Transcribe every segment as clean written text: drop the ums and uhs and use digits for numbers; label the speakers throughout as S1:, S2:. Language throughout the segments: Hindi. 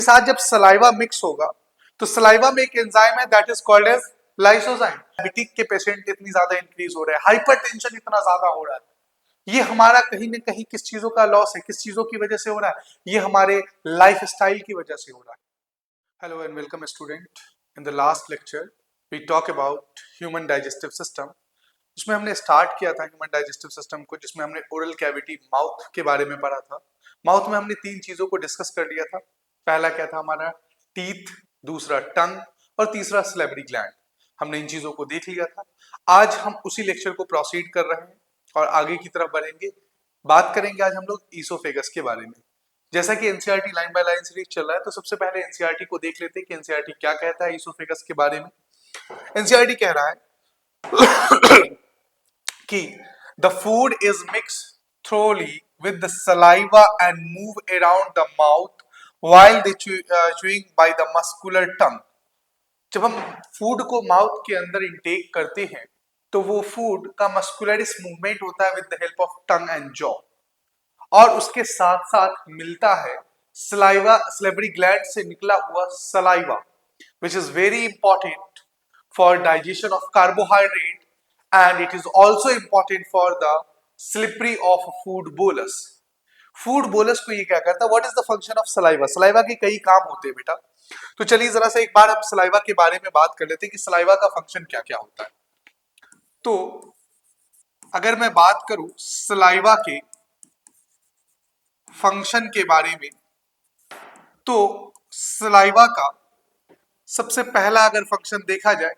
S1: साथ जब सलाइवा मिक्स होगा तो सलाइवा में एक एंजाइम है that is called as lysozyme. Diabetic के पेशेंट इतनी ज्यादा इंक्रीज हो रहे हैं, हाइपरटेंशन इतना ज्यादा हो रहा है, ये हमारा कहीं ना कहीं किस चीजों का लॉस है, किस चीजों की वजह से हो रहा है, ये हमारे लाइफस्टाइल की वजह से हो रहा है। Hello and welcome student. In the last lecture we talk about human digestive system. उसमें हमने स्टार्ट किया था ह्यूमन डाइजेस्टिव सिस्टम को, जिसमें हमने ओरल कैविटी माउथ के बारे में पढ़ा था। माउथ में हमने तीन चीजों को डिस्कस कर लिया था। पहला क्या था हमारा टीथ, दूसरा टंग और तीसरा स्लेवरी ग्लैंड। हमने इन चीजों को देख लिया था। आज हम उसी लेक्चर को प्रोसीड कर रहे हैं और आगे की तरफ बढ़ेंगे। बात करेंगे आज हम लोग ईसोफेगस के बारे में। जैसा कि NCERT line by line series चल रहा है, तो सबसे पहले एनसीईआरटी को देख लेते हैं कि एनसीईआरटी क्या कहता है ईसोफेगस के बारे में। एनसीईआरटी कह रहा है कि the food is mixed thoroughly with the saliva and move around the mouth while the chewing by the muscular tongue। जब हम फूड को माउथ के अंदर इंटेक करते हैं तो वो फूड का मस्कुलरिस मूवमेंट होता है with the help of tongue and jaw, और उसके साथ साथ मिलता है सलाइवा, स्लेवरी ग्लैंड से निकला हुआ saliva, which is very important for digestion of carbohydrate and it is also important for the slippery of food bolus। Food bolus को ये क्या करता है, what is the function of saliva. Saliva के कई काम होते हैं बेटा, तो चलिए जरा सा एक बार हम सलाइवा के बारे में बात कर लेते हैं कि सलाइवा का फंक्शन क्या क्या होता है। तो अगर मैं बात करूं सलाइवा के फंक्शन के बारे में, तो सलाइवा का सबसे पहला अगर फंक्शन देखा जाए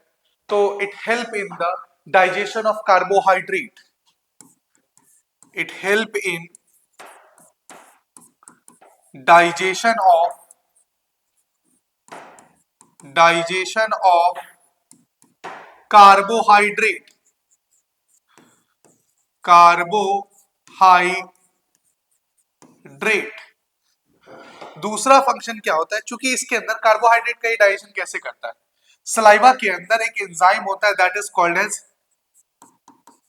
S1: तो it help in the digestion of carbohydrate. It help in digestion of carbohydrate। दूसरा फंक्शन क्या होता है, चूंकि इसके अंदर कार्बोहाइड्रेट का ही डाइजेशन कैसे करता है, सलाइवा के अंदर एक एंजाइम होता है that is called as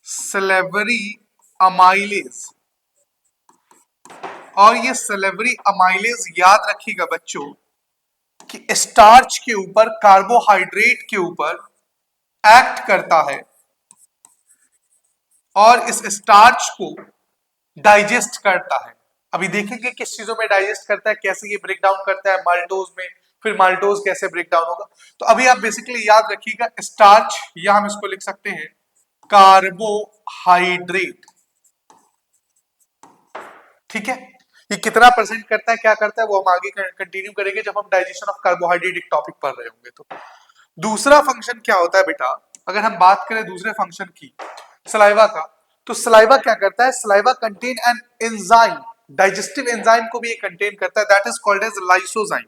S1: salivary amylase. और ये सलेवरी अमाइलेज याद रखिएगा बच्चों कि स्टार्च के ऊपर, कार्बोहाइड्रेट के ऊपर एक्ट करता है और इस स्टार्च को डाइजेस्ट करता है। अभी देखेंगे किस चीजों में डाइजेस्ट करता है, कैसे ये ब्रेक डाउन करता है माल्टोज में, फिर माल्टोज कैसे ब्रेक डाउन होगा। तो अभी आप बेसिकली याद रखिएगा स्टार्च, या हम इसको लिख सकते हैं कार्बोहाइड्रेट। ठीक है, ये कितना परसेंट करता है, क्या करता है, वो हम आगे कंटिन्यू करेंगे जब हम डाइजेशन ऑफ कार्बोहाइड्रेट एक टॉपिक पढ़ रहे होंगे। तो दूसरा फंक्शन क्या होता है बेटा, अगर हम बात करें दूसरे फंक्शन की सलाइवा का, तो सलाइवा क्या करता है, saliva contain an enzyme, digestive enzyme को भी ये कंटेन करता है that is called as lysozyme.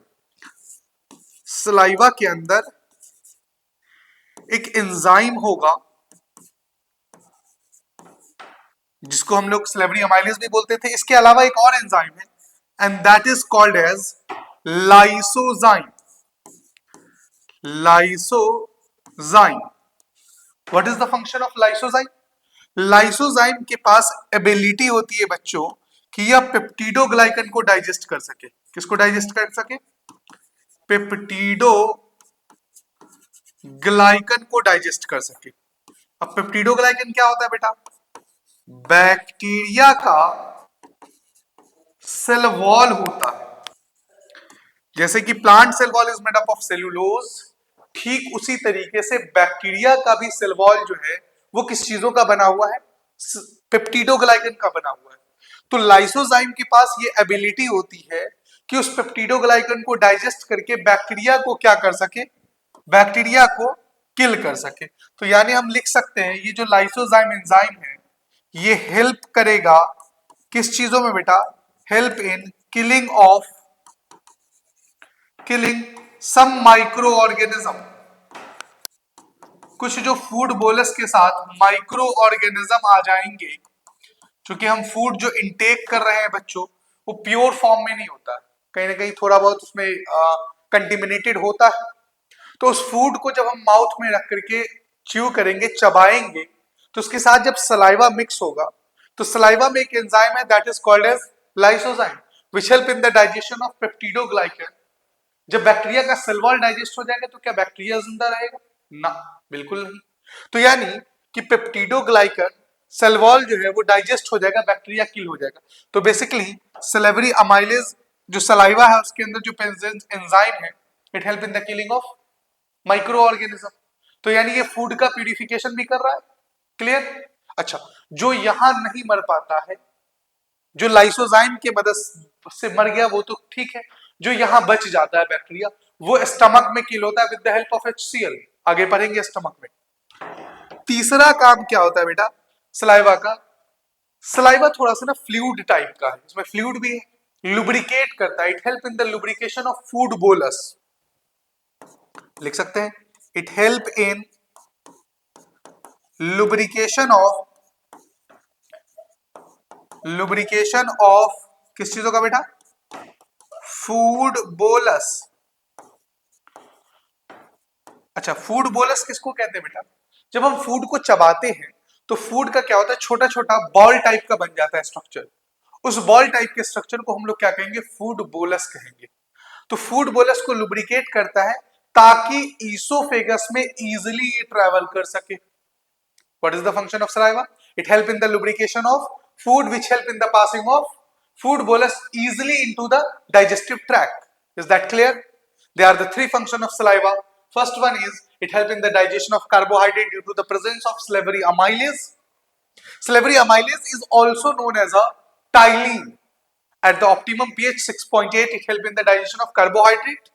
S1: Saliva के अंदर एक एंजाइम होगा जिसको हम लोग स्लेवरी अमाइलेज भी बोलते थे। इसके अलावा एक और एंजाइम है and that is called as lysozyme. Lysozyme, what is the function of lysozyme. Lysozyme के पास एबिलिटी होती है बच्चों कि यह पेप्टिडोग्लाइकन को डाइजेस्ट कर सके। किसको डाइजेस्ट कर सके, पेप्टिडोग्लाइकन को डाइजेस्ट कर सके। अब पेप्टिडोग्लाइकन क्या होता है बेटा, बैक्टीरिया का सेल वॉल होता है। जैसे कि plant cell wall is made up of cellulose, ठीक उसी तरीके से बैक्टीरिया का भी सेल वॉल जो है वो किस चीजों का बना हुआ है, पेप्टिडोग्लाइकन का बना हुआ है। तो लाइसोजाइम के पास ये एबिलिटी होती है कि उस पेप्टिडोग्लाइकन को डाइजेस्ट करके बैक्टीरिया को क्या कर सके, बैक्टीरिया को किल कर सके। तो यानी हम लिख सकते हैं ये जो लाइसोजाइम एंजाइम है ये हेल्प करेगा किस चीजों में बेटा, help in killing some micro organism. कुछ जो फूड बोलस के साथ माइक्रो ऑर्गेनिज्म आ जाएंगे, क्योंकि हम फूड जो इंटेक कर रहे हैं बच्चों वो प्योर फॉर्म में नहीं होता है, कहीं ना कहीं थोड़ा बहुत उसमें कंटेमिनेटेड होता है। तो उस फूड को जब हम माउथ में रख करके च्यू करेंगे, चबाएंगे, तो उसके साथ जब सलाइवा मिक्स होगा तो सलाइवा में एक एंजाइम है that is called as lysozyme which help in the digestion of peptidoglycan जब बैक्टीरिया का सेल वॉल डाइजेस्ट हो जाएगा तो क्या बैक्टीरिया जिंदा रहेगा? ना, बिल्कुल नहीं। तो यानी कि पेप्टिडोग्लाइकन सेल वॉल जो है वो डाइजेस्ट हो जाएगा, बैक्टीरिया किल हो जाएगा। तो बेसिकली सिलेवरी अमाइलेज जो सलाइवा है उसके अंदर जो एंजाइम है, it help in the killing of micro organism. तो यानी ये फूड का प्यूरिफिकेशन भी कर रहा है। क्लियर? अच्छा, जो यहां नहीं मर पाता है, जो लाइसोजाइम के मदद से मर गया वो तो ठीक है, जो यहां बच जाता है बैक्टीरिया वो स्टमक में किल होता है with the help of HCl। आगे पढ़ेंगे स्टमक में। तीसरा काम क्या होता है बेटा सलाइवा का? सलाइवा थोड़ा सा ना फ्लूइड टाइप का है, इसमें फ्लूइड भी है, लुब्रिकेट करता है। It help in the lubrication of food bolus. लिख सकते हैं, it help in lubrication of किस चीजों का बेटा? Food bolus. अच्छा, फूड बोलस किसको कहते हैं बेटा? जब हम फूड को चबाते हैं तो फूड का क्या होता है, छोटा छोटा बॉल टाइप का बन जाता है स्ट्रक्चर। उस बॉल टाइप के स्ट्रक्चर को हम लोग क्या कहेंगे? फूड बोलस कहेंगे। तो फूड बोलस को लुब्रिकेट करता है ताकि ईसोफेगस में इजिली ये ट्रेवल कर सके। What is the function of saliva? It help in the lubrication of food, which help in the passing of food bolus easily into the digestive tract. Is that clear? They are the three functions of saliva. First one is it help in the digestion of carbohydrate due to the presence of salivary amylase. Salivary amylase is also known as a ptyalin. At the optimum pH 6.8, it help in the digestion of carbohydrate.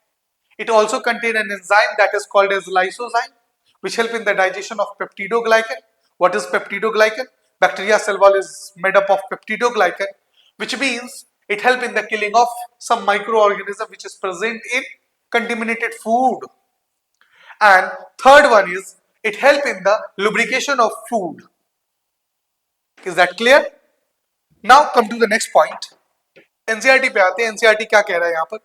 S1: It also contains an enzyme that is called as lysozyme, which help in the digestion of peptidoglycan. What is peptidoglycan? Bacteria cell wall is made up of peptidoglycan, which means it help in the killing of some microorganism which is present in contaminated food. And third one is it help in the lubrication of food. Is that clear? Now come to the next point. NCERT पे आते हैं। एनसीईआरटी क्या कह रहा है यहां पर?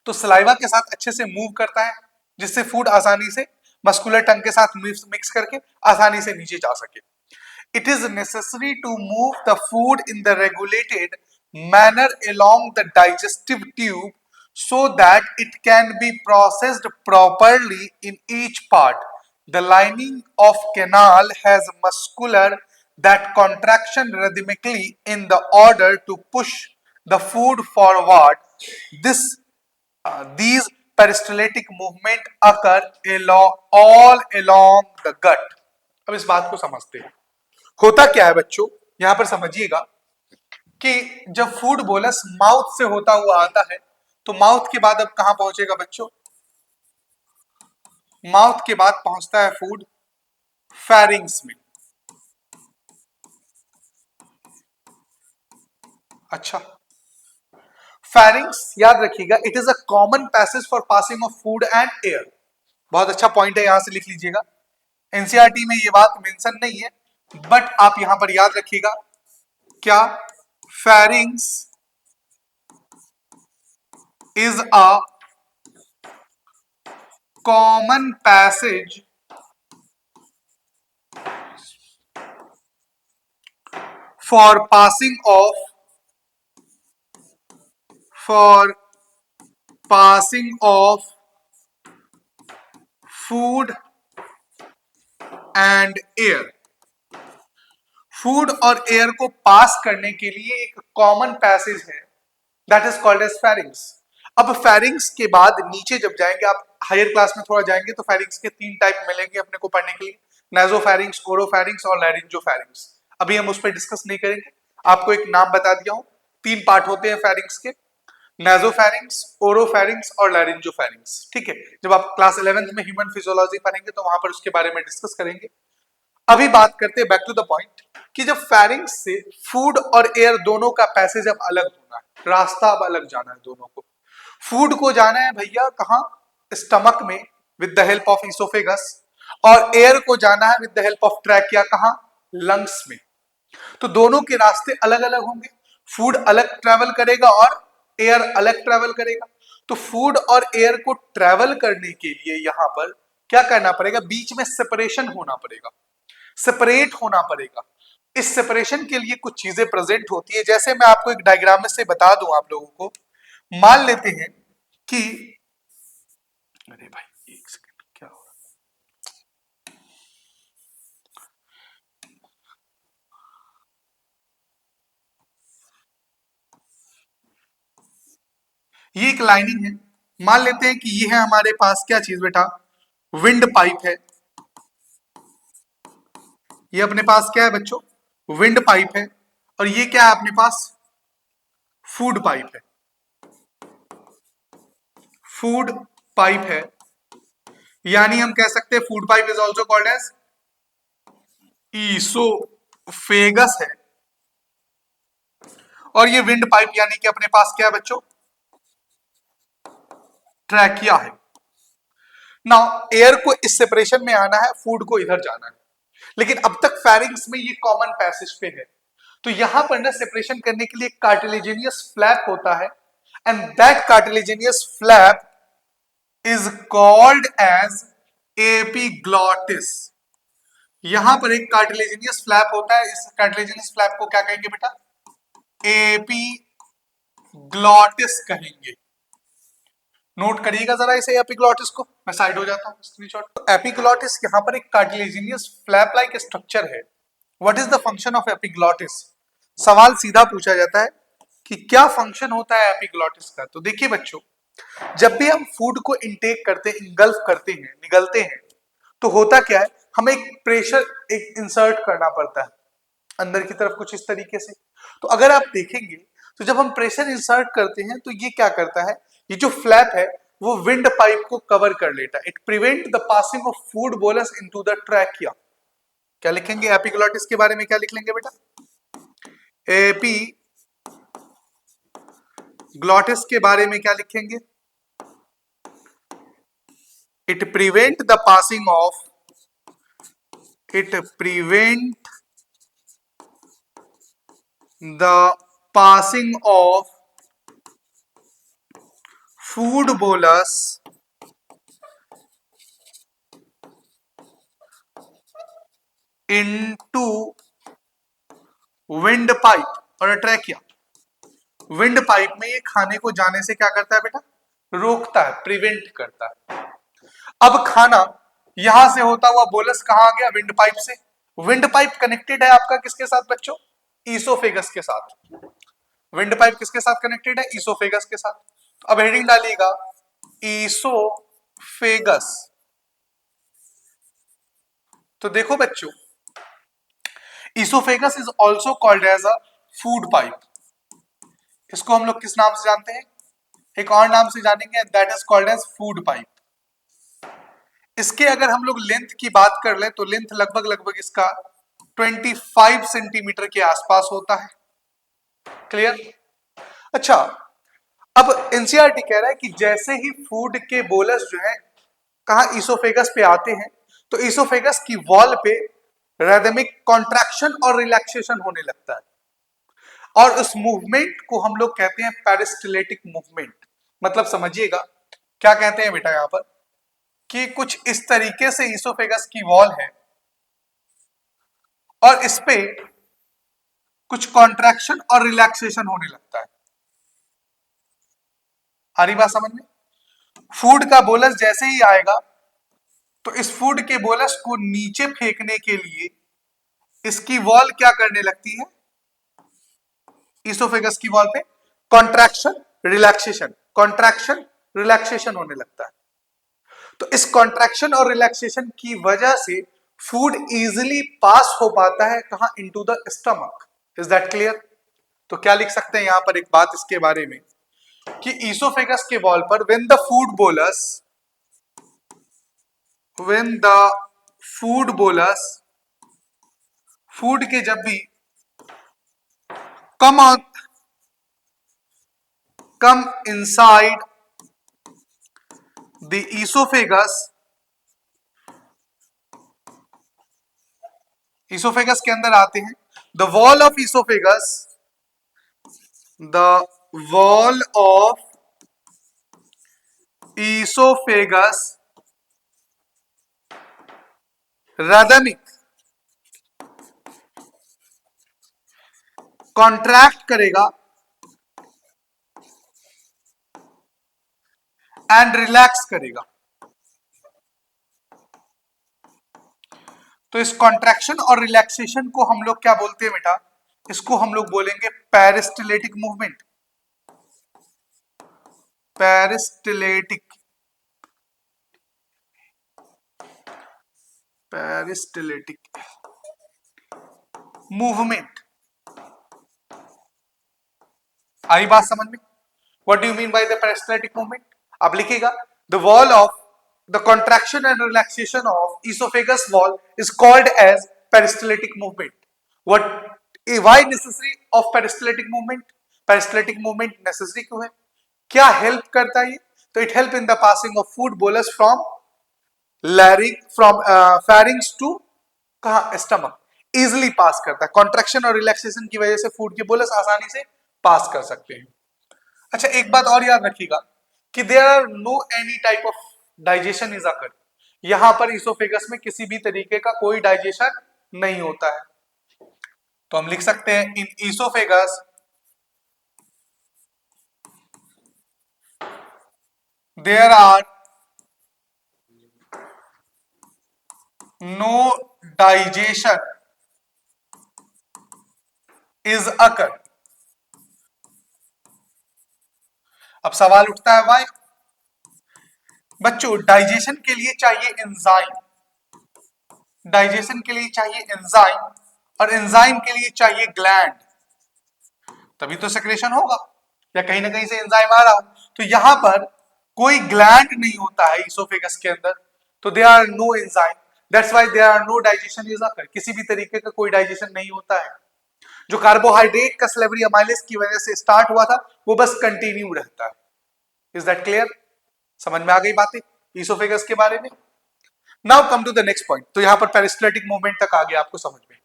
S1: तो सलाइवा के साथ अच्छे से मूव करता है जिससे फूड आसानी से मस्कुलर टंग के साथ मिक्स करके आसानी से नीचे जा सके। It is necessary to move the food in the regulated manner along the digestive tube so that it can be processed properly in each part. The lining of canal has muscular that contraction rhythmically in the order to push the food forward. These peristaltic movement occur all along the gut. अब इस बात को समझते हैं, होता क्या है बच्चों, यहां पर समझिएगा कि जब फूड बोलस माउथ से होता हुआ आता है तो माउथ के बाद अब कहां पहुंचेगा बच्चों? माउथ के बाद पहुंचता है फूड फेरिंग्स में। अच्छा, फेरिंग्स याद रखिएगा, it is a common passage for passing of food and air. बहुत अच्छा पॉइंट है, यहां से लिख लीजिएगा। एनसीईआरटी में ये बात मेंशन नहीं है बट आप यहां पर याद रखिएगा, क्या? Pharynx is a common passage for passing of food and air. Food और एयर को पास करने के लिए एक कॉमन पैसेज है that is called as pharynx. अब फेरिंग्स के बाद नीचे जब जाएंगे, आप हायर क्लास में थोड़ा जाएंगे तो फेरिंग्स के 3 टाइप मिलेंगे अपने को पढ़ने के लिए, नासोफेरिंग्स, ओरोफेरिंग्स और लैरिंजोफेरिंग्स। अभी हम उस पर डिस्कस नहीं करेंगे, आपको एक नाम बता दिया हूं। 3 पार्ट होते हैं फेरिंग्स के, नासोफेरिंग्स, ओरोफेरिंग्स और लैरिंजोफेरिंग्स। ठीक है, जब आप क्लास 11th में ह्यूमन फिजियोलॉजी पढ़ेंगे तो वहां पर उसके बारे में डिस्कस करेंगे। अभी बात करते हैं बैक टू द पॉइंट कि जब फेरिंग्स से फूड और एयर दोनों का पैसेज अब अलग होना है, रास्ता अब अलग जाना है दोनों को। फूड को जाना है भैया कहां? स्टमक में with the help of oesophagus, और एयर को जाना है with the help of trachea कहां? लंग्स में। तो दोनों के रास्ते अलग अलग होंगे, फूड अलग ट्रेवल करेगा और एयर अलग ट्रेवल करेगा। तो फूड और एयर को ट्रेवल करने के लिए यहां पर क्या करना पड़ेगा? बीच में सेपरेशन होना पड़ेगा, सेपरेट होना पड़ेगा। इस सेपरेशन के लिए कुछ चीजें प्रेजेंट होती है। जैसे मैं आपको एक डायग्राम में से बता दूं आप लोगों को, मान लेते हैं कि, अरे भाई एक सेकंड, क्या हो रहा है, ये एक लाइनिंग है। मान लेते हैं कि ये है हमारे पास क्या चीज बेटा, विंड पाइप है। ये अपने पास क्या है बच्चों, विंड पाइप है। और ये क्या है अपने पास, फूड पाइप है। फूड पाइप है, यानी हम कह सकते हैं food pipe is also called as oesophagus है। और ये विंड पाइप यानी कि अपने पास क्या है बच्चों, ट्रैकिया है। नाउ एयर को इस सेपरेशन में आना है, फूड को इधर जाना है, लेकिन अब तक फेरिंग्स में ये कॉमन पैसेज पे है। तो यहां पर ना सेपरेशन करने के लिए कार्टिलेजिनियस फ्लैप होता है, and that cartilaginous flap is called as epiglottis. यहां पर एक कार्टिलेजिनियस फ्लैप होता है, इस कार्टिलेजिनियस फ्लैप को क्या कहेंगे बेटा, एपिग्लॉटिस कहेंगे। नोट करिएगा जरा इसे एपिग्लॉटिस को, मैं साइड हो जाता हूं स्क्रीनशॉट। तो एपिग्लॉटिस यहां पर एक कार्टिलेजिनियस फ्लैप लाइक स्ट्रक्चर है। What is the function of epiglottis, सवाल सीधा पूछा जाता है कि क्या फंक्शन होता है एपिग्लॉटिस का। तो देखिए बच्चों, जब भी हम फूड को इनटेक करते हैं, इंगल्फ करते हैं, निगलते हैं, तो होता क्या है, हमें एक प्रेशर एक इंसर्ट करना पड़ता है अंदर की तरफ कुछ इस तरीके से। तो अगर आप देखेंगे तो जब हम प्रेशर इंसर्ट करते हैं तो ये क्या करता है, ये जो फ्लैप है वो विंड पाइप को कवर कर लेता है। It prevent the passing of food bolus into the trachea. क्या लिखेंगे एपिग्लॉटिस के बारे में, क्या लिख लेंगे बेटा, एपिग्लॉटिस के बारे में क्या लिखेंगे, it prevent the passing of, it prevent the passing of food bolus into wind pipe और ट्रैकिया। विंड पाइप में ये खाने को जाने से क्या करता है बेटा, रोकता है, प्रिवेंट करता है। अब खाना यहां से होता हुआ बोलस कहां आ गया, विंड पाइप से। विंड पाइप कनेक्टेड है आपका किसके साथ बच्चों, ईसोफेगस के साथ। विंड पाइप किसके साथ कनेक्टेड है, ईसोफेगस के साथ। अब हेडिंग डालिएगा ईसोफेगस। तो देखो बच्चों, oesophagus is also called as a food pipe. इसको हम लोग किस नाम से जानते हैं, एक और नाम से जानेंगे, that is called as food pipe. इसके अगर हम लोग लेंथ की बात कर ले तो लेंथ लगभग लगभग इसका 25 सेंटीमीटर के आसपास होता है। क्लियर। अच्छा, अब एनसीईआरटी कह रहा है कि जैसे ही फूड के बोलस जो है कहा ईसोफेगस पे आते हैं, तो ईसोफेगस की वॉल पे रेदमिक कॉन्ट्रैक्शन और रिलैक्सेशन होने लगता है, और उस मूवमेंट को हम लोग कहते हैं पेरिस्टलेटिक मूवमेंट। मतलब समझिएगा क्या कहते हैं बेटा, यहां पर कि कुछ इस तरीके से ईसोफेगस की वॉल है और इस पे कुछ कॉन्ट्रैक्शन और रिलैक्सेशन होने लगता है। आ रही बात समझ में, फूड का बोलस जैसे ही आएगा तो इस फूड के बोलस को नीचे फेंकने के लिए इसकी वॉल क्या करने लगती है, ईसोफेगस की वॉल पे कॉन्ट्रैक्शन रिलैक्सेशन, कॉन्ट्रैक्शन रिलैक्सेशन होने लगता है। तो इस कॉन्ट्रैक्शन और रिलैक्सेशन की वजह से फूड इजीली पास हो पाता है कहां, into the stomach. Is that clear. तो क्या लिख सकते हैं यहां पर एक बात इसके बारे में कि ईसोफेगस के वॉल पर when the food bolus, when the food bolus, food के जब भी come come inside the oesophagus, oesophagus के अंदर आते हैं, the wall of oesophagus, the wall of oesophagus rhythmic contract करेगा एंड रिलैक्स करेगा। तो इस कॉन्ट्रैक्शन और रिलैक्सेशन को हम लोग क्या बोलते हैं बेटा? इसको हम लोग बोलेंगे पेरिस्टलेटिक मूवमेंट। पेरिस्टलेटिक पेरिस्टलेटिक मूवमेंट। आई बात समझ में? What do you mean by the peristaltic movement? आप लिखिएगा the wall of the contraction and relaxation of oesophagus wall is called as peristaltic movement. What why necessary of peristaltic movement? Peristaltic movement necessary क्यों है? क्या हेल्प करता है ये? तो it help in the passing of food bolus from larynx from pharynx to कहा स्टमक। इजिली पास करता है। कॉन्ट्रैक्शन और रिलैक्सेशन की वजह से फूड के बोलस आसानी से पास कर सकते हैं। अच्छा, एक बात और याद रखिएगा कि there are no any type of digestion is occur. यहां पर इसोफेगस में किसी भी तरीके का कोई डाइजेशन नहीं होता है। तो हम लिख सकते हैं in oesophagus there are no digestion is occur. अब सवाल उठता है वाई? बच्चों, डाइजेशन के लिए चाहिए एंजाइम, डाइजेशन के लिए चाहिए एंजाइम, और एंजाइम के लिए चाहिए ग्लैंड, तभी तो सेक्रेशन होगा, या कहीं ना कहीं से एंजाइम आ रहा हो। तो यहां पर कोई ग्लैंड नहीं होता है इसोफेगस के अंदर, तो there are no enzyme, that's why there are no digestion is occur. किसी भी तरीके का कोई डाइजेशन नहीं होता है। जो कार्बोहाइड्रेट का स्लेवरी अमाइलेज की वजह से स्टार्ट हुआ था वो बस कंटिन्यू रहता है। Is that clear? समझ में आ गई बातें इसोफेगस के बारे में? Now come to the next point. तो यहां पर पेरिस्टलेटिक मूवमेंट तक आ गया आपको समझ में।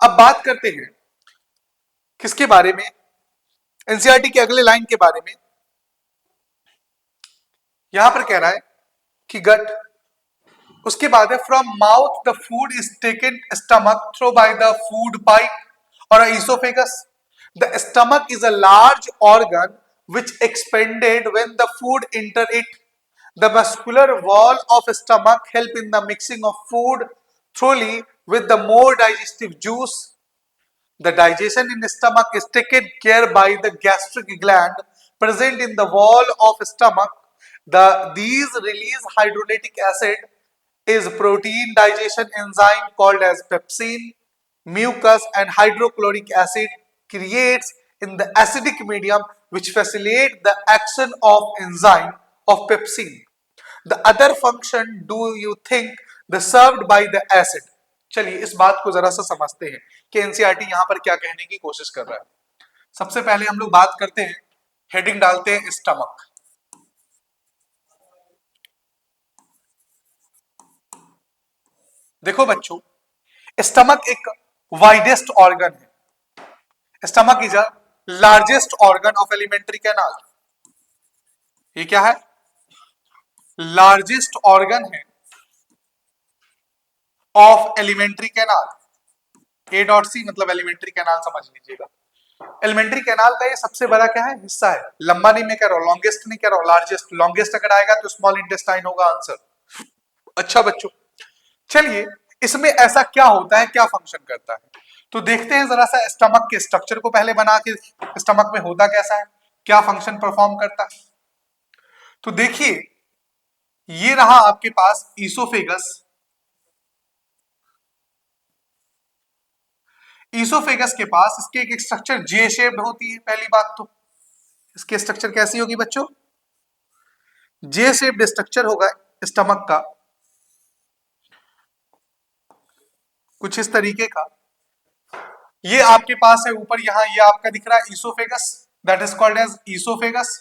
S1: अब बात करते हैं किसके बारे में? एनसीईआरटी के अगले लाइन के बारे में। यहां पर कह रहा है कि गट, उसके बाद है from mouth the food is taken stomach through by the food pipe और oesophagus. The stomach is a large organ which expanded when the food enter it. The muscular wall of stomach help in the mixing of food thoroughly with the more digestive juice. The digestion in stomach is taken care by the gastric gland present in the wall of stomach. These release hydrolytic acid is protein digestion enzyme called as pepsin. Mucus and hydrochloric acid creates in the acidic medium which facilitate the action of enzyme of pepsin. The other function do you think the served by the acid? चलिए इस बात को जरा सा समझते हैं कि एनसीईआरटी यहां पर क्या कहने की कोशिश कर रहा है। सबसे पहले हम लोग बात करते हैं, हेडिंग डालते हैं स्टमक। देखो बच्चों, स्टमक एक वाइडेस्ट ऑर्गन है। Stomach is a largest organ of alimentary canal. ये क्या है? लार्जेस्ट ऑर्गन है of alimentary canal. A dot C मतलब एलिमेंट्री कैनाल समझ लीजिएगा। एलिमेंट्री कैनाल का ये सबसे बड़ा क्या है? हिस्सा है। लंबा नहीं मैं कह रहा हूं, लॉन्गेस्ट नहीं कह रहा हूं, लार्जेस्ट। लॉन्गेस्ट अगर आएगा तो स्मॉल इंटेस्टाइन होगा आंसर। अच्छा बच्चों, चलिए इसमें ऐसा क्या होता है, क्या फंक्शन करता है, तो देखते हैं जरा सा स्टमक के स्ट्रक्चर को पहले बना के। स्टमक में होता कैसा है, क्या फंक्शन परफॉर्म करता है। तो देखिए, ये रहा आपके पास ईसोफेगस। ईसोफेगस के पास इसके एक स्ट्रक्चर जे शेप्ड होती है। पहली बात तो इसके स्ट्रक्चर कैसी होगी बच्चों? जे शेप्ड स्ट्रक्चर होगा स्टमक का, कुछ इस तरीके का। ये आपके पास है ऊपर, यहां ये आपका दिख रहा है oesophagus, that is called as oesophagus.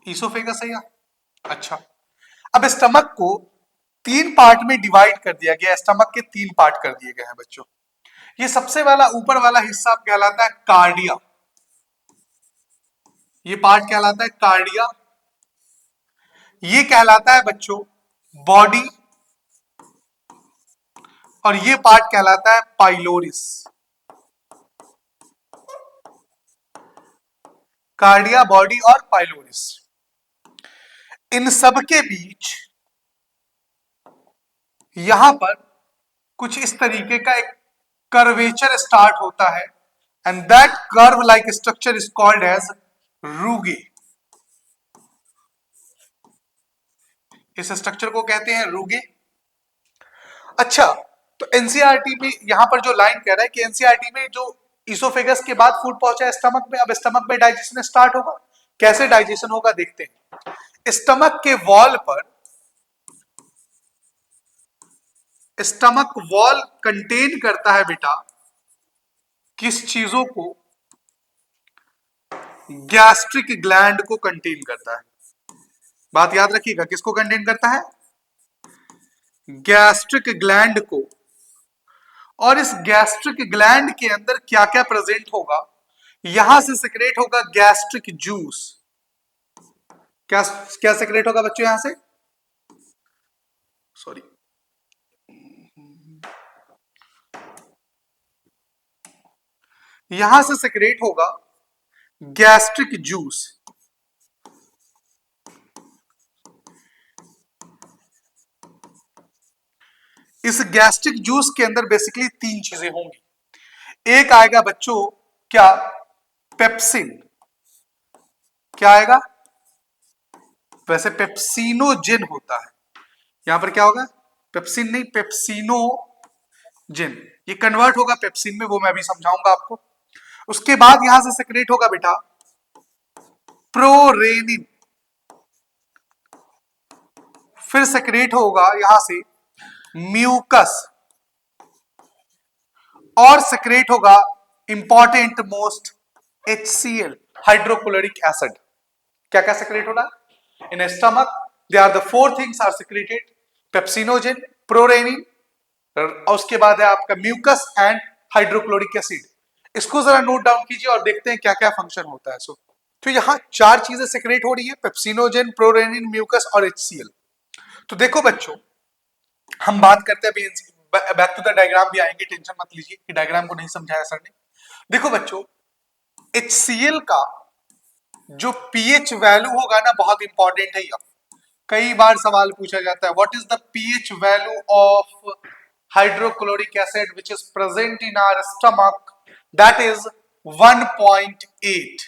S1: Oesophagus है यहां। अच्छा, अब स्टमक को तीन पार्ट में डिवाइड कर दिया गया। स्टमक के तीन पार्ट कर दिए गए हैं बच्चों। ये सबसे वाला ऊपर वाला हिस्सा कहलाता है कार्डिया। ये पार्ट कहलाता है कार्डिया। ये कहलाता है बच्चों बॉडी और ये पार्ट कहलाता है पाइलोरिस। कार्डिया बॉडी और पाइलोरिस, इन सब के बीच यहां पर कुछ इस तरीके का एक कर्वेचर स्टार्ट होता है, and that curve like structure is called as rugae. इस स्ट्रक्चर को कहते हैं रूगे। अच्छा, तो एनसीईआरटी में यहां पर जो लाइन कह रहा है कि एनसीईआरटी में जो इसोफेगस के बाद फूड पहुंचा है स्टमक में, अब स्टमक में डाइजेशन स्टार्ट होगा। कैसे डाइजेशन होगा देखते हैं। स्टमक के वॉल पर, स्टमक वॉल कंटेन करता है बेटा किस चीजों को? गैस्ट्रिक ग्लैंड को कंटेन करता है। बात याद रखिएगा, किसको कंटेन करता है? गैस्ट्रिक ग्लैंड को। और इस गैस्ट्रिक ग्लैंड के अंदर क्या क्या प्रेजेंट होगा? यहां से सेक्रेट होगा गैस्ट्रिक जूस। क्या क्या सेक्रेट होगा बच्चों यहां से? सॉरी, यहां से सेक्रेट होगा गैस्ट्रिक जूस। इस गैस्ट्रिक जूस के अंदर बेसिकली तीन चीजें होंगी। एक आएगा बच्चों क्या? पेप्सिन। क्या आएगा? वैसे पेप्सिनोजेन होता है, यहां पर क्या होगा? पेप्सिन नहीं, पेप्सिनोजेन। ये कन्वर्ट होगा पेप्सिन में, वो मैं भी समझाऊंगा आपको। उसके बाद यहां से सेक्रेट होगा बेटा प्रोरेनिन। फिर सेक्रेट होगा यहां से म्यूकस, और सेक्रेट होगा important most HCl, hydrochloric acid. क्या क्या सेक्रेट होगा in stomach? They are the four things are secreted, pepsinogen, prorennin, और उसके बाद है आपका म्यूकस एंड हाइड्रोक्लोरिक एसिड। इसको जरा नोट डाउन कीजिए और देखते हैं क्या क्या फंक्शन होता है। सो तो यहां चार चीजें सेक्रेट हो रही है, पेप्सिनोजेन, प्रोरेनिन, म्यूकस और HCl। तो देखो बच्चों, हम बात करते हैं बैक टू द डायग्राम भी आएंगे, टेंशन मत लीजिए कि डायग्राम को नहीं समझाया सर ने। देखो बच्चों, HCl का जो पीएच वैल्यू होगा ना, बहुत इंपॉर्टेंट है। कई बार सवाल पूछा जाता है, what is the pH value of hydrochloric acid which is present in our stomach? That is 1.8।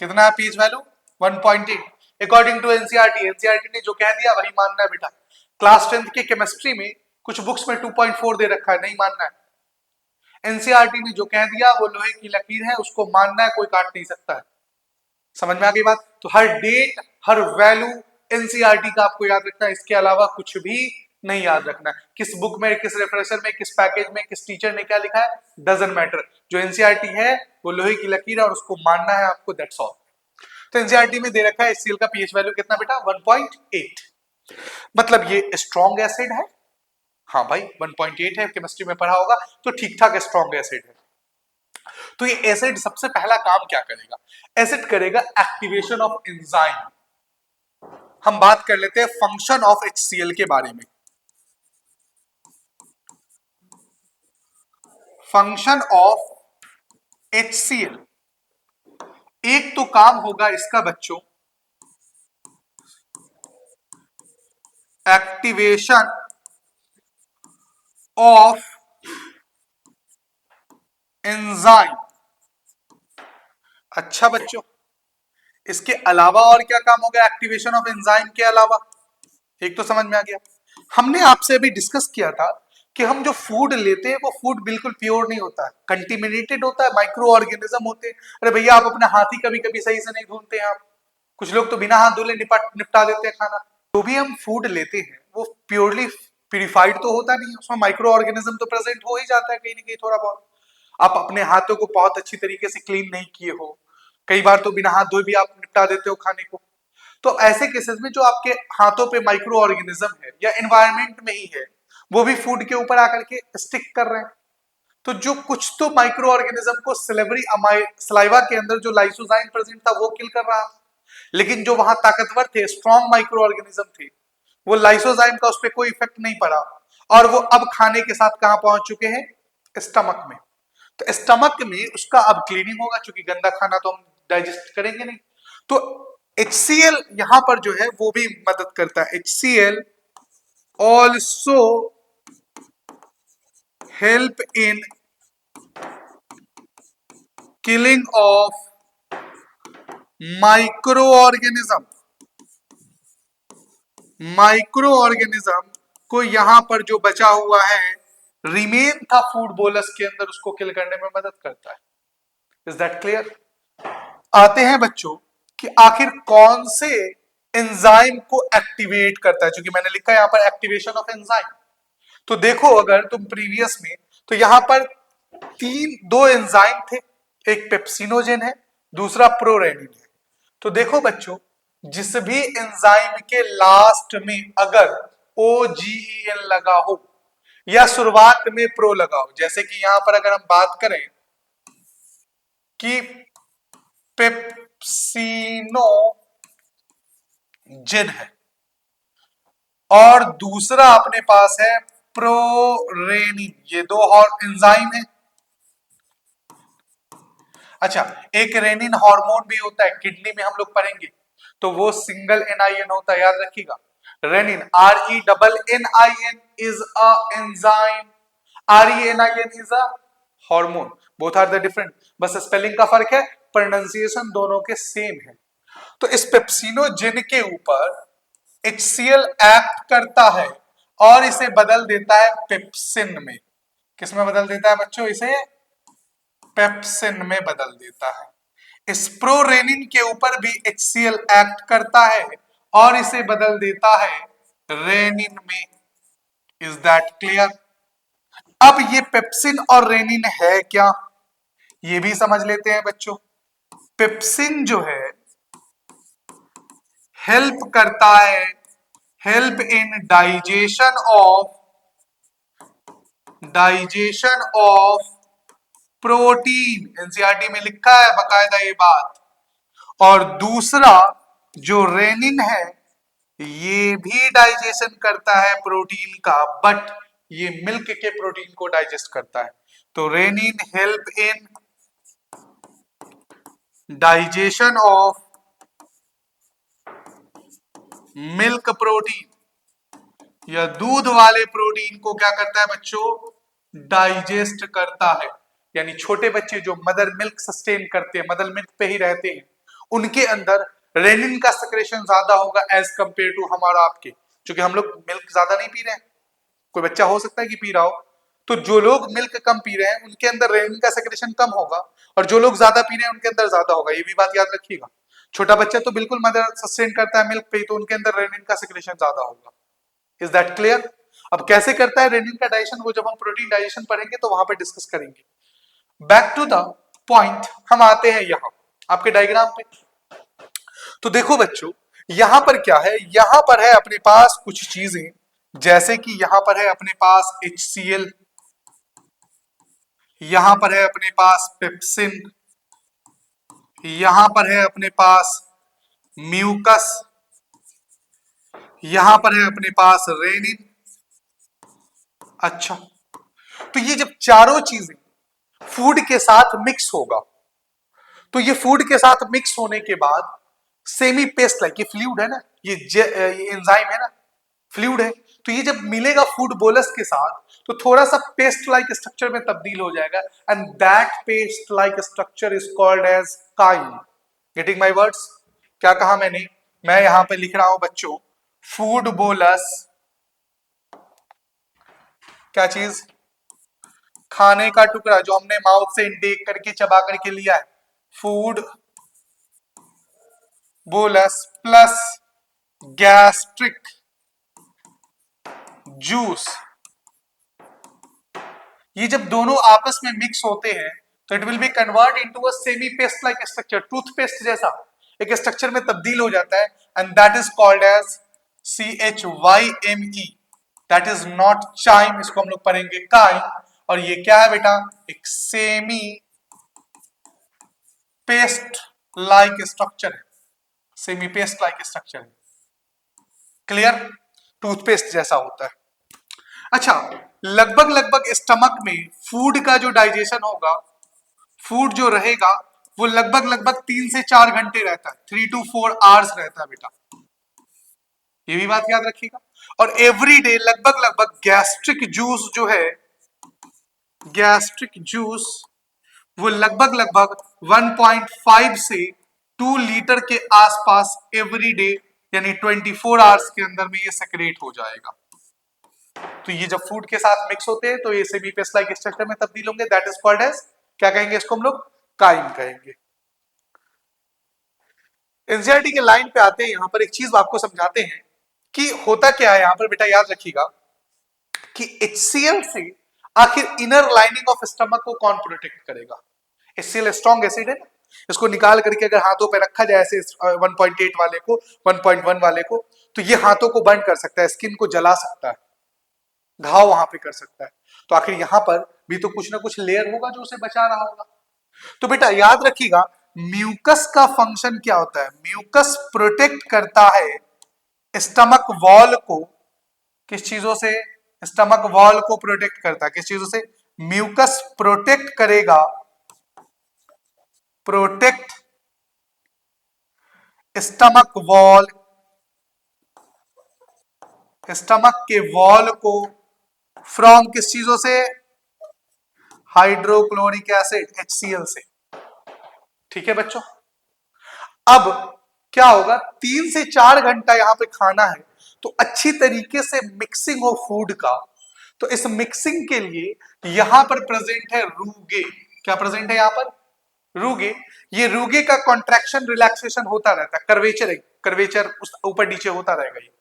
S1: कितना है pH value? 1.8 according to NCERT. NCERT ने जो कह दिया वही मानना है बेटा। क्लास 10th के केमिस्ट्री में कुछ बुक्स में 2.4 दे रखा है, नहीं मानना है। एनसीईआरटी ने जो कह दिया वो लोहे की लकीर है, उसको मानना है, कोई काट नहीं सकता है। समझ में आ गई बात? तो हर डेट, हर वैल्यू एनसीईआरटी का आपको याद रखना है, इसके अलावा कुछ भी नहीं याद रखना है। किस बुक में, किस रेफरेंसर में, किस पैकेज में, किस टीचर ने क्या लिखा है, डजंट मैटर। जो एनसीईआरटी है वो लोहे की लकीर है और उसको मानना है आपको, दैट्स ऑल। तो एनसीईआरटी में दे रखा है HCl का पीएच वैल्यू कितना बेटा? 1.8। मतलब ये स्ट्रॉन्ग एसिड है। हाँ भाई 1.8 है, केमिस्ट्री में पढ़ा होगा, तो ठीक ठाक स्ट्रॉन्ग एसिड है। तो ये एसिड सबसे पहला काम क्या करेगा? एसिड करेगा एक्टिवेशन ऑफ एंजाइम। हम बात कर लेते हैं फंक्शन ऑफ HCl के बारे में। फंक्शन ऑफ HCl, एक तो काम होगा इसका बच्चों एक्टिवेशन ऑफ एंजाइम। अच्छा बच्चों, इसके अलावा और क्या काम होगा एक्टिवेशन ऑफ एंजाइम के अलावा? एक तो समझ में आ गया। हमने आपसे अभी डिस्कस किया था कि हम जो फूड लेते हैं वो फूड बिल्कुल प्योर नहीं होता है, कंटिमिनेटेड होता है, माइक्रो ऑर्गेनिज्म होते हैं। अरे भैया, आप अपने हाथ ही कभी कभी सही से नहीं धुलते हैं। आप कुछ लोग तो बिना हाथ धुले निपटा देते हैं खाना। जो भी हम फूड लेते हैं वो प्योरली प्यूरिफाइड तो होता नहीं है, उसमें माइक्रो ऑर्गेनिज्म तो प्रेजेंट हो ही जाता है कहीं ना कहीं थोड़ा बहुत। आप अपने हाथों को बहुत अच्छी तरीके से क्लीन नहीं किए हो, कई बार तो बिना हाथ धोए भी आप निपटा देते हो खाने को। तो ऐसे केसेस में जो आपके हाथों पे माइक्रो ऑर्गेनिज्म है या एनवायरनमेंट में ही है, वो भी फूड के ऊपर आकर के स्टिक कर रहे हैं। तो जो कुछ तो माइक्रो ऑर्गेनिज्म को सलाइवा के अंदर जो लाइसोजाइम प्रेजेंट था वो किल कर रहा था, लेकिन जो वहां ताकतवर थे, स्ट्रॉन्ग माइक्रो ऑर्गेनिज्म थे, वो लाइसोजाइम का उस पर कोई इफेक्ट नहीं पड़ा, और वो अब खाने के साथ कहां पहुंच चुके हैं? स्टमक में। तो स्टमक में उसका अब क्लीनिंग होगा, क्योंकि गंदा खाना तो हम डाइजेस्ट करेंगे नहीं। तो HCl यहां पर जो है वो भी मदद करता है। HCl also help in killing of micro organism. Micro organism को यहां पर जो बचा हुआ है रिमेन था फूड बोलस के अंदर, उसको किल करने में मदद करता है। Is that clear? आते हैं बच्चों कि आखिर कौन से एंजाइम को एक्टिवेट करता है, क्योंकि मैंने लिखा है यहां पर एक्टिवेशन ऑफ एंजाइम। तो देखो अगर तुम प्रीवियस में, तो यहां पर दो एंजाइम थे, एक पेप्सिनोजेन है, दूसरा प्रोरेनिन है। तो देखो बच्चों, जिस भी एंजाइम के लास्ट में अगर OGEN लगा हो या शुरुआत में प्रो लगा हो, जैसे कि यहां पर अगर हम बात करें कि पेप्सिनोजेन है और दूसरा अपने पास है प्रोरेनिन, ये दो और एंजाइम है। अच्छा, एक रेनिन हार्मोन भी होता है, किडनी में हम लोग पढ़ेंगे, तो वो सिंगल NIN होता है, याद रखिएगा। Rennin RENNIN is a enzyme, RENIN is a hormone, both are the different, बस स्पेलिंग का फर्क है, प्रोनाउंसिएशन दोनों के सेम है। तो इस पेप्सिनोजेन के ऊपर HCl एक्ट करता है और इसे बदल देता है पेप्सिन में। किस में बदल देता है बच्चों? इसे पेप्सिन में बदल देता है। स्प्रोरेनिन के ऊपर भी HCl एक्ट करता है और इसे बदल देता है रेनिन में। Is that clear? अब ये पेप्सिन और रेनिन है क्या, ये भी समझ लेते हैं बच्चों। पेप्सिन जो है हेल्प करता है, help in digestion of protein, NCERT में लिखा है बकायदा ये बात। और दूसरा जो रेनिन है ये भी डाइजेशन करता है प्रोटीन का, बट ये मिल्क के प्रोटीन को डाइजेस्ट करता है। तो rennin help in digestion of milk protein, या दूध वाले प्रोटीन को क्या करता है बच्चों? डाइजेस्ट करता है। यानी छोटे बच्चे जो मदर मिल्क सस्टेन करते हैं, मदर मिल्क पे ही रहते हैं, उनके अंदर रेनिन का सेक्रेशन ज्यादा होगा एज कंपेयर टू हमारा आपके, क्योंकि हम लोग मिल्क ज्यादा नहीं पी रहे हैं। कोई बच्चा हो सकता है कि पी रहा हो, तो जो लोग मिल्क कम पी रहे हैं उनके अंदर रेनिन का सेक्रेशन कम होगा, और जो लोग ज्यादा पी रहे हैं उनके अंदर ज्यादा होगा। ये भी बात याद रखिएगा। छोटा बच्चा तो बिल्कुल मदर सस्टेन करता है मिल्क पे, तो उनके अंदर रेनिन का सेक्रेशन ज्यादा होगा। Is that clear? अब कैसे करता है रेनिन का डाइजेशन, वो जब हम प्रोटीन डाइजेशन पढ़ेंगे तो वहां पे डिस्कस करेंगे। बैक टू द पॉइंट, हम आते हैं यहां आपके डायग्राम पे। तो देखो बच्चों, यहां पर क्या है, यहां पर है अपने पास कुछ चीजें, जैसे कि यहां पर है अपने पास HCl, यहां पर है अपने पास पेप्सिन, यहां पर है अपने पास म्यूकस, यहां पर है अपने पास रेनिन। अच्छा, तो ये जब चारों चीजें फूड के साथ मिक्स होगा, तो ये फूड के साथ मिक्स होने के बाद सेमी पेस्ट लाइक, ये फ्लूइड है ना, ये एंजाइम है ना, फ्लूइड है, तो ये जब मिलेगा फूड बोलस के साथ तो थोड़ा सा पेस्ट लाइक स्ट्रक्चर में तब्दील हो जाएगा, and that paste like structure is called as chyle. Getting my words? क्या कहा मैंने? मैं यहां पे लिख रहा हूं बच्चों, फूड बोलस, क्या चीज? खाने का टुकड़ा जो हमने माउथ से इनटेक करके चबा करके लिया है, food bolus plus gastric juice, ये जब दोनों आपस में मिक्स होते हैं तो it will be convert into a semi paste like structure, toothpaste जैसा एक स्ट्रक्चर में तब्दील हो जाता है, and that is called as CHYME, that is not chime, इसको हम लोग पढ़ेंगे काइम। और ये क्या है बेटा? एक सेमी पेस्ट लाइक स्ट्रक्चर है, सेमी पेस्ट लाइक स्ट्रक्चर है। क्लियर? टूथपेस्ट जैसा होता है। अच्छा, लगभग लगभग स्टमक में फूड का जो डाइजेशन होगा, फूड जो रहेगा वो लगभग लगभग 3 से 4 घंटे रहता है, 3 to 4 आवर्स रहता है बेटा, ये भी बात याद रखिएगा। और एवरी डे लगभग लगभग गैस्ट्रिक जूस जो है, गैस्ट्रिक जूस वो लगभग लगभग 1.5 से 2 लीटर के आसपास एवरी डे, यानी 24 आवर्स के अंदर में ये सेक्रेट हो जाएगा। तो ये जब फूड के साथ मिक्स होते हैं तो ये सेमी पेस्ट लाइक स्ट्रक्चर में तब्दील होंगे, दैट इज कॉल्ड एज, क्या कहेंगे इसको हम लोग, काइम कहेंगे। एनसीईआरटी के लाइन पे आते हैं, यहां पर एक चीज आपको समझाते हैं कि होता क्या है यहां पर बेटा, याद रखिएगा कि HCl से आखिर इनर लाइनिंग ऑफ स्टमक को कौन प्रोटेक्ट करेगा। HCl स्ट्रॉन्ग एसिड है ना, इसको निकाल करके अगर हाथों पे रखा जाए ऐसे 1.8 वाले को, 1.1 वाले को, तो ये हाथों को बर्न कर सकता है, स्किन को जला सकता है, घाव वहां पे कर सकता है। तो आखिर यहां पर भी तो कुछ ना कुछ लेयर होगा जो उसे बचा रहा होगा। तो बेटा याद रखिएगा, म्यूकस का फंक्शन क्या होता है, म्यूकस प्रोटेक्ट करता है स्टमक वॉल को, किस चीजों से, स्टमक वॉल को प्रोटेक्ट करता है, किस चीजों से, म्यूकस प्रोटेक्ट करेगा, प्रोटेक्ट स्टमक वॉल, स्टमक के वॉल को फ्रॉम किस चीजों से, हाइड्रोक्लोरिक एसिड HCl से। ठीक है बच्चों, अब क्या होगा, 3 से 4 घंटा यहां पे खाना है, तो अच्छी तरीके से मिक्सिंग हो फूड का। तो इस मिक्सिंग के लिए यहां पर प्रेजेंट है रूगे, क्या प्रेजेंट है यहां पर, रूगे। ये रूगे का कॉन्ट्रैक्शन रिलैक्सेशन होता रहता है, कर्वेचर है, कर्वेचर उस ऊपर नीचे होता रहेगा ये,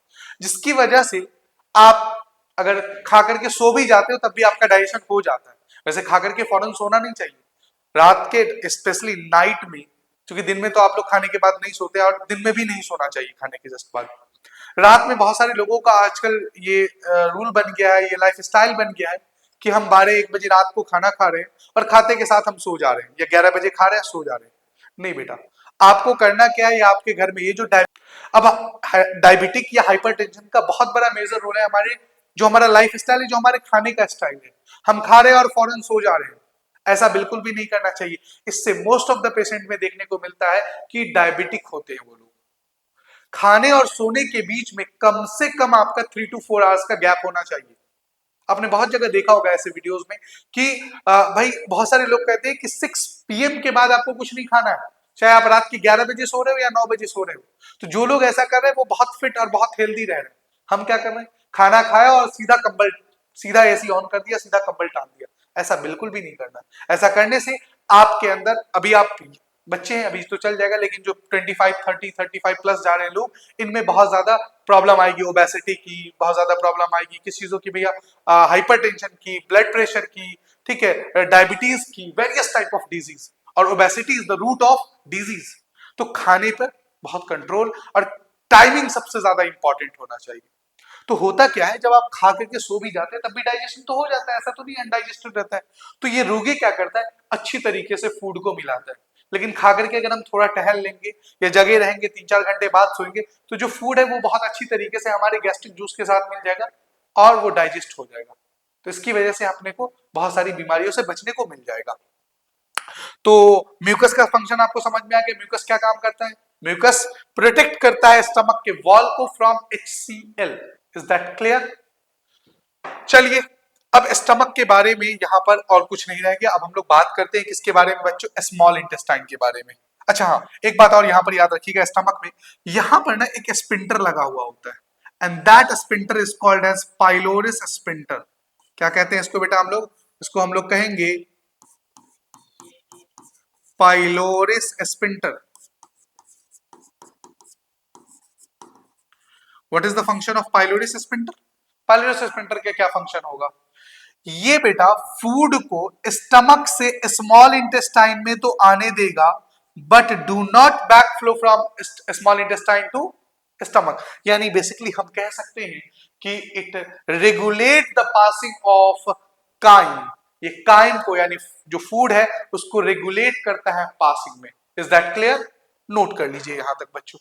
S1: जिसकी वजह से आप अगर खा करके सो भी जाते हो तब भी आपका डाइजेशन हो जाता है। वैसे खा करके फौरन सोना नहीं चाहिए, रात के स्पेशली नाइट में, क्योंकि दिन में तो आप लोग खाने के बाद नहीं सोते और दिन में भी नहीं सोना चाहिए खाने के जस्ट बाद। रात में बहुत सारे लोगों का आजकल ये रूल बन गया है, ये लाइफ स्टाइल बन गया है कि हम 12-1 बजे रात को खाना खा रहे हैं और खाते के साथ हम सो जा रहे हैं, या 11 बजे खा रहे हैं सो जा रहे हैं। नहीं बेटा, आपको करना क्या है, आपके घर में ये जो अब डायबिटिक या हाइपरटेंशन का बहुत बड़ा मेजर रोल है हमारे, जो हमारा लाइफ स्टाइल है, जो हमारे खाने का स्टाइल है, हम खा रहे हैं और फौरन सो जा रहे हैं, ऐसा बिल्कुल भी नहीं करना चाहिए। इससे मोस्ट ऑफ द पेशेंट में देखने को मिलता है कि डायबिटिक होते हैं वो लोग। खाने और सोने के बीच में कम से कम आपका 3 to 4 आवर्स का गैप होना चाहिए। आपने बहुत जगह देखा होगा ऐसे वीडियोस में कि भाई बहुत सारे लोग कहते हैं कि 6 PM के बाद आपको कुछ नहीं खाना है, चाहे आप रात के 11 बजे सो रहे हो या 9 बजे सो रहे हो। तो जो लोग ऐसा कर रहे हैं वो बहुत फिट और बहुत हेल्दी रह रहे हैं। हम क्या कर रहे हैं, खाना खाया और सीधा कंबल, सीधा AC ऑन कर दिया, सीधा कंबल टांग दिया। ऐसा बिल्कुल भी नहीं करना। ऐसा करने से आपके अंदर, अभी आप बच्चे हैं अभी तो चल जाएगा, लेकिन जो 25, 30, 35 प्लस जा रहे हैं लोग, इनमें बहुत ज्यादा प्रॉब्लम आएगी, ओबेसिटी की बहुत ज्यादा प्रॉब्लम आएगी, किस चीजों की भैया, हाइपरटेंशन की, ब्लड प्रेशर की, ठीक है, डायबिटीज की, वेरियस टाइप ऑफ डिजीज। और obesity is the root of disease. तो खाने पर बहुत कंट्रोल और टाइमिंग सबसे ज्यादा इंपॉर्टेंट होना चाहिए। तो होता क्या है, जब आप खा करके सो भी जाते हैं तब भी डाइजेशन तो हो जाता है, ऐसा तो नहीं अनडाइजेस्टेड रहता है। तो ये रोगी क्या करता है, अच्छी तरीके से फूड को मिलाता है। लेकिन खा करके अगर हम थोड़ा टहल लेंगे या जगे रहेंगे, 3-4 घंटे बाद सोएंगे, तो जो फूड है वो बहुत अच्छी तरीके से हमारे गैस्ट्रिक जूस के साथ मिल जाएगा और वो डाइजेस्ट हो जाएगा। तो इसकी वजह से अपने को बहुत सारी बीमारियों से बचने को मिल जाएगा। तो म्यूकस का फंक्शन आपको समझ में आ गया, म्यूकस क्या काम करता है, म्यूकस प्रोटेक्ट करता है स्टमक के वॉल को from HCl। Is that clear. चलिए, अब स्टमक के बारे में यहां पर और कुछ नहीं रह गया। अब हम लोग बात करते हैं किसके बारे में बच्चों, स्मॉल इंटेस्टाइन के बारे में। अच्छा हाँ, एक बात और यहां पर याद रखिएगा, स्टमक में यहां पर ना एक स्पिंटर लगा हुआ होता है, and that sphincter is called as pylorus sphincter. क्या कहते हैं इसको बेटा हम लोग, इसको हम लोग कहेंगे pylorus sphincter. What is the function of pylorus sphincter, pylorus sphincter का क्या फंक्शन होगा, ये बेटा फूड को स्टमक से स्मॉल इंटेस्टाइन में तो आने देगा, but do not back flow from small intestine to stomach. यानी बेसिकली हम कह सकते हैं कि it regulate the passing of chyme, ये काइम को यानी जो फूड है उसको रेगुलेट करता है पासिंग में। इज दैट क्लियर, नोट कर लीजिए यहां तक बच्चों।